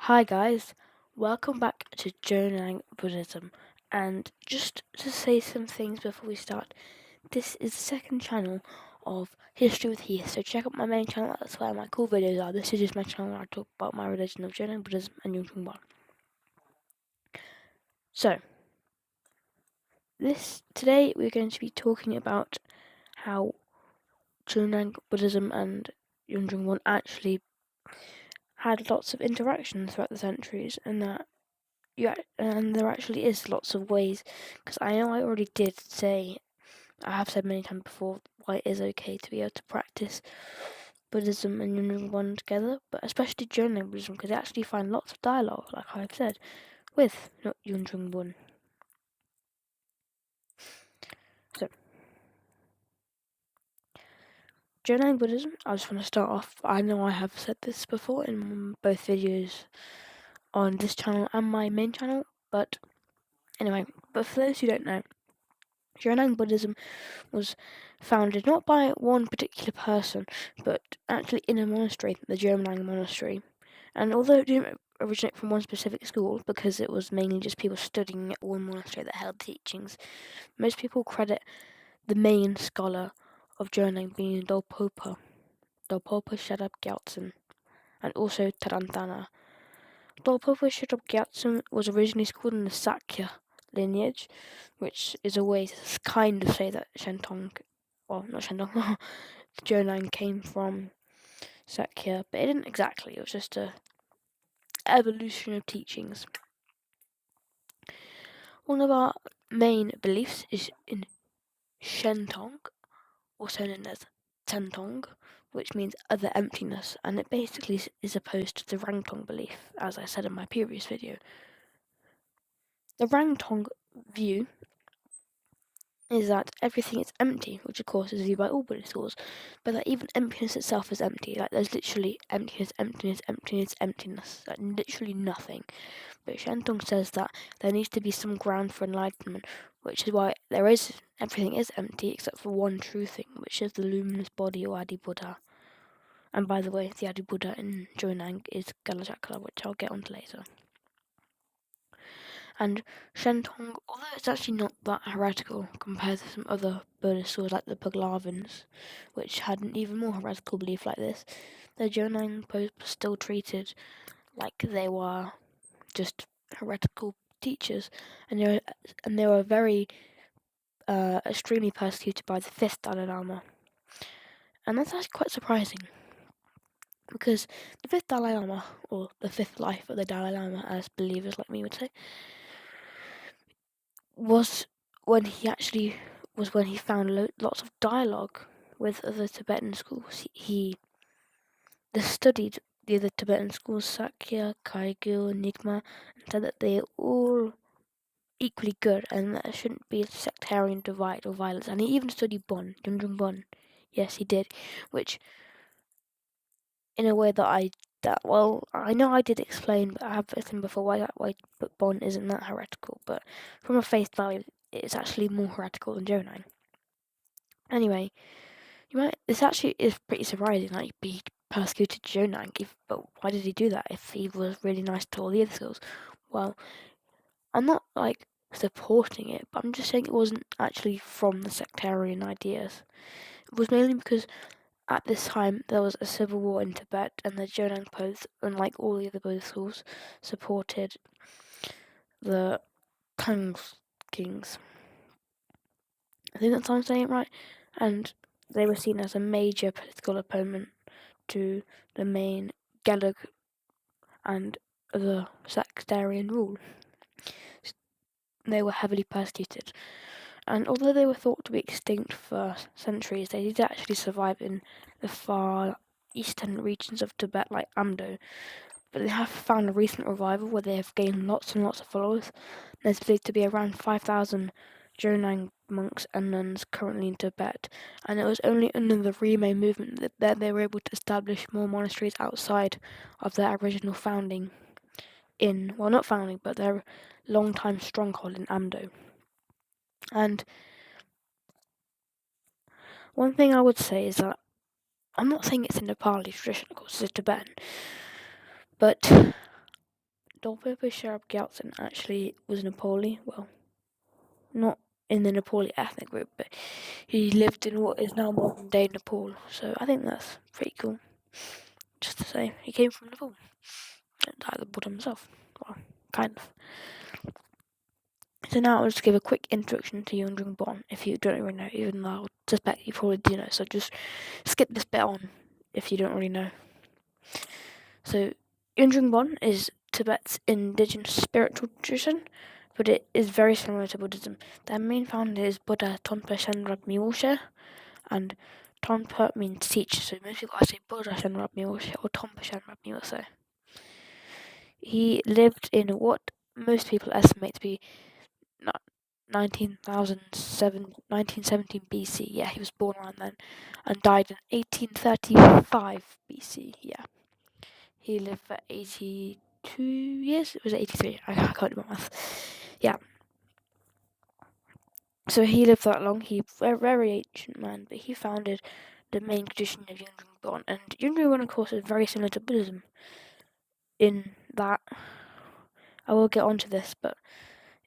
Hi guys, welcome back to Jonang Buddhism. And just to say some things before we start, this is the second channel of History with Heath, so check out my main channel, that's where my cool videos are. This is just my channel where I talk about my religion of Jonang Buddhism and Yungdrung Bön. So, today we're going to be talking about how Jonang Buddhism and Yungdrung Bön actually had lots of interactions throughout the centuries, and that there actually is lots of ways, because I know I already did say, I have said many times before, why it is okay to be able to practice Buddhism and Yungdrung Bön together, but especially Jonang Buddhism, because they actually find lots of dialogue, like I've said, with Yungdrung Bön. So, Jonang Buddhism, I just want to start off, I know I have said this before in both videos on this channel and my main channel, but anyway, but for those who don't know, Jonang Buddhism was founded not by one particular person, but actually in a monastery, the Jonang Monastery. And although it didn't originate from one specific school, because it was mainly just people studying at one monastery that held teachings, most people credit the main scholar of Jonang being Dolpopa Shadab Gyaltsen, and also Tarantana. Dolpopa Shadab Gyaltsen was originally schooled in the Sakya lineage, which is a way to kind of say that Shentong, well, not Shentong, Jonang came from Sakya, but it didn't exactly. It was just a evolution of teachings. One of our main beliefs is in Shentong, also known as Tentong, which means other emptiness, and it basically is opposed to the Rangtong belief, as I said in my previous video. The Rangtong view is that everything is empty, which of course is viewed by all Buddhist schools, but that even emptiness itself is empty. Like there's literally emptiness, emptiness, emptiness, emptiness, like literally nothing. But Shentong says that there needs to be some ground for enlightenment, which is why everything is empty except for one true thing, which is the luminous body or Adi Buddha. And by the way, the Adi Buddha in Jonang is Galachakra, which I'll get onto later. And Shentong, although it's actually not that heretical compared to some other Buddhist schools like the Paglavins, which had an even more heretical belief like this, the Jonang posts were still treated like they were just heretical teachers, and they were very extremely persecuted by the fifth Dalai Lama. And that's actually quite surprising, because the fifth Dalai Lama, or the fifth life of the Dalai Lama, as believers like me would say, was when he found lots of dialogue with other Tibetan schools. He studied the other Tibetan schools, Sakya, Kagyu, Nyingma, and said that they are all equally good and that there shouldn't be a sectarian divide or violence. And he even studied Yungdrung Bön. Yes, he did, which in a way that I know I did explain, but I have explained before why Bön isn't that heretical, but from a face value, it's actually more heretical than Jonang. Anyway, this actually is pretty surprising that he persecuted Jonang, but why did he do that if he was really nice to all the other schools? Well, I'm not supporting it, but I'm just saying it wasn't actually from the sectarian ideas. It was mainly because at this time there was a civil war in Tibet, and the Jonang posts, unlike all the other Buddhist schools, supported the Tang kings. I think that's how I'm saying it right. And they were seen as a major political opponent to the main Gelug and the sectarian rule. They were heavily persecuted, and although they were thought to be extinct for centuries, they did actually survive in the far eastern regions of Tibet, like Amdo. But they have found a recent revival where they have gained lots and lots of followers. There's believed to be around 5,000 Jonang monks and nuns currently in Tibet, and it was only under the Rime movement that they were able to establish more monasteries outside of their original founding not founding, but their long-time stronghold in Amdo. And one thing I would say is that I'm not saying it's a Nepali tradition, of course, it's Tibetan, but Dolpopo Sherab Gyaltsen actually was Nepali. Well, not in the Nepali ethnic group, but he lived in what is now modern day Nepal. So I think that's pretty cool. Just to say, he came from Nepal, like the Buddha himself. Well, kind of. So now I'll just give a quick introduction to Yungdrung Bön, if you don't already know, even though I suspect you probably do know, so just skip this bit on if you don't already know. So, Yungdrung Bön is Tibet's indigenous spiritual tradition, but it is very similar to Buddhism. Their main founder is Buddha Tonpa Shenrab Myoshe, and Tonpa means teacher, so most people say Buddha Shenrab Myoshe or Tonpa Shenrab Myoshe. He lived in what most people estimate to be 1917 BC. Yeah, he was born around then, and died in 1835 BC. Yeah, he lived for 82 years. It was 83. I can't do my math. Yeah. So he lived that long. He's a very ancient man, but he founded the main tradition of Yungdrung Bön. And Yungdrung Bön, of course, is very similar to Buddhism in that, I will get onto this, but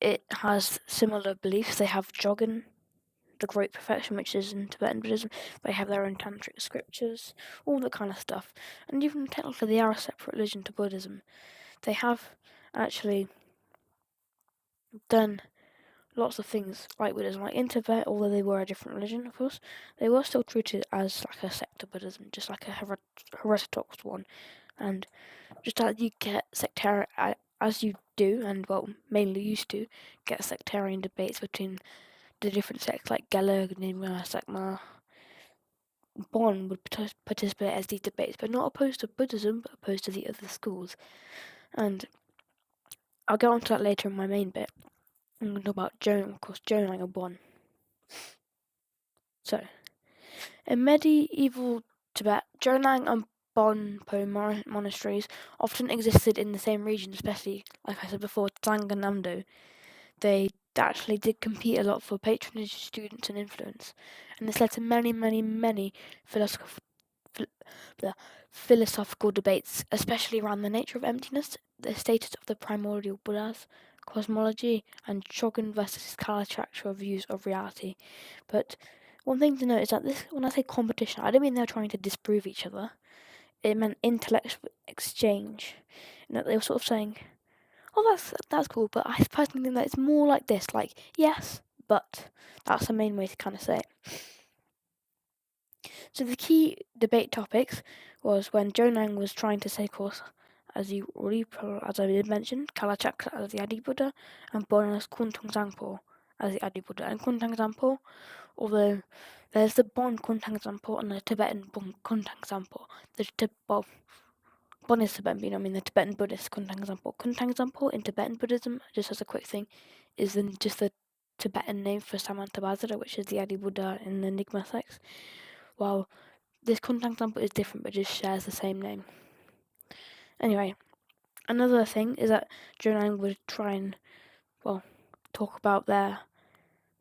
it has similar beliefs. They have Jogging, the Great Perfection, which is in Tibetan Buddhism. They have their own tantric scriptures, all that kind of stuff. And even technically they are a separate religion to Buddhism. They have actually done lots of things like Buddhism. Like in Tibet, although they were a different religion, of course, they were still treated as like a sect of Buddhism, just like a heterodox one. And just as you get sectarian, as you do, and well, mainly used to, get sectarian debates between the different sects like Gelug, Nyingma, Sakma, Bön would participate as these debates, but not opposed to Buddhism, but opposed to the other schools. And I'll get onto that later in my main bit. I'm going to talk about Jonang and Bön. So, in medieval Tibet, Jonang and Bonpo monasteries often existed in the same region, especially, like I said before, Tsang and Namdo. They actually did compete a lot for patronage, students, and influence, and this led to many philosophical debates, especially around the nature of emptiness, the status of the primordial Buddhas, cosmology, and Shogun versus Kalachakra views of reality. But one thing to note is that this, when I say competition, I don't mean they're trying to disprove each other. It meant intellectual exchange, and that they were sort of saying, "Oh, that's cool," but I personally think that it's more like this, like yes, but that's the main way to kind of say it. So the key debate topics was when Jonang was trying to say, of course, as I did mention, Kalachakra as the Adi Buddha, and Bon as Kuntung Zangpo as the Adi Buddha. And Kuntang Zampo, although there's the Bon Kuntang Zampo and the Tibetan Bon Kuntang Zampo. Bon is Tibetan, but I mean the Tibetan Buddhist Kuntang Zampo. Kuntang Zampo in Tibetan Buddhism, just as a quick thing, is just the Tibetan name for Samantabhadra, which is the Adi Buddha in the Nyingma sects. While this Kuntang Zampo is different, but just shares the same name. Anyway, another thing is that Jonang would try and, talk about their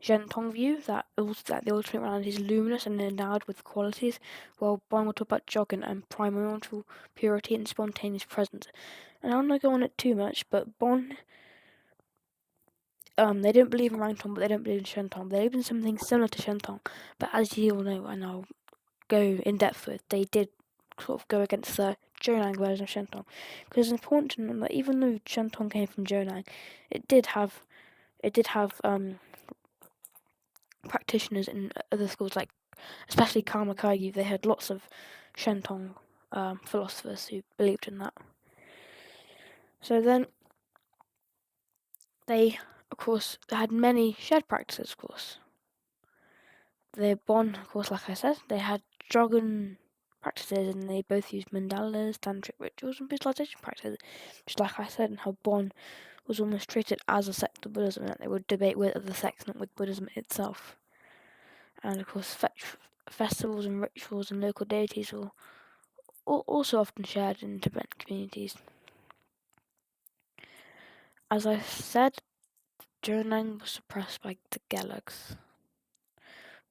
Zhentong view, that the ultimate reality is luminous and endowed with qualities, while Bon will talk about Jogging and primordial purity and spontaneous presence. And I don't want to go on it too much, but Bon, they don't believe in Rangtong, but they don't believe in Shentong. They believe in something similar to Shentong, but as you all know, and I'll go in depth with, they did sort of go against the Jonang version of Shentong, because it's important to know that even though Shentong came from Jonang, it did have practitioners in other schools, like especially Karma Kagyu. They had lots of Shentong philosophers who believed in that. So then they, of course, had many shared practices, of course. The Bon, of course, like I said, they had Jogging practices, and they both used mandalas, tantric rituals, and visualization practices. Just like I said, and how Bon was almost treated as a sect of Buddhism, and that they would debate with other sects, not with Buddhism itself. And of course, festivals and rituals and local deities were also often shared in Tibetan communities. As I said, Jonang was suppressed by the Gelugs,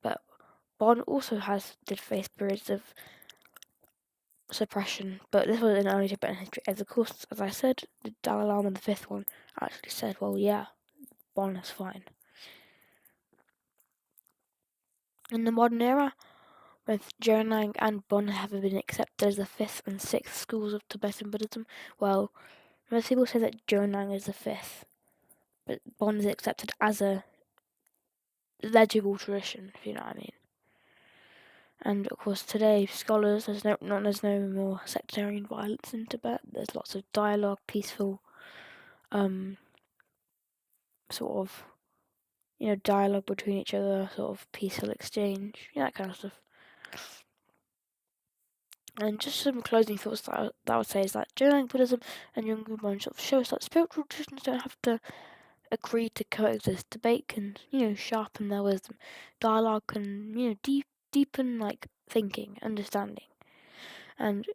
but Bon also did face periods of suppression, but this was in early Tibetan history. As of course, as I said, the Dalai Lama, the fifth one, actually said, well, yeah, Bon is fine. In the modern era, with Jonang and Bon having been accepted as the fifth and sixth schools of Tibetan Buddhism, well, most people say that Jonang is the fifth, but Bon is accepted as a legible tradition, if you know what I mean. And of course, today, scholars, there's no more sectarian violence in Tibet. There's lots of dialogue, peaceful, sort of, dialogue between each other, sort of peaceful exchange, that kind of stuff. And just some closing thoughts that I would say is that Jonang Buddhism and Yungdrung Bön sort of shows that spiritual traditions don't have to agree to coexist. Debate can, sharpen their wisdom. Dialogue can, deepen thinking, understanding, and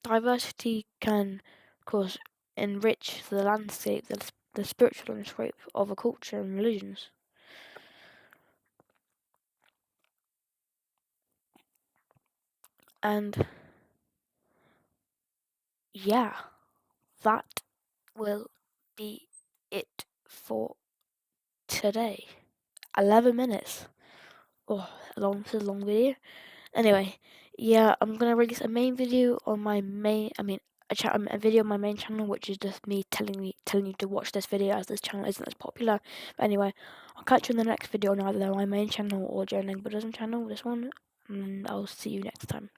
diversity can, of course, enrich the landscape, the spiritual landscape of a culture and religions. And yeah, that will be it for today. 11 minutes. Oh, this is a long video. Anyway, yeah, I'm gonna release a main video on my main, a video on my main channel, which is just me telling you to watch this video, as this channel isn't as popular. But anyway, I'll catch you in the next video on either my main channel or Jonang Buddhism channel, this one, and I'll see you next time.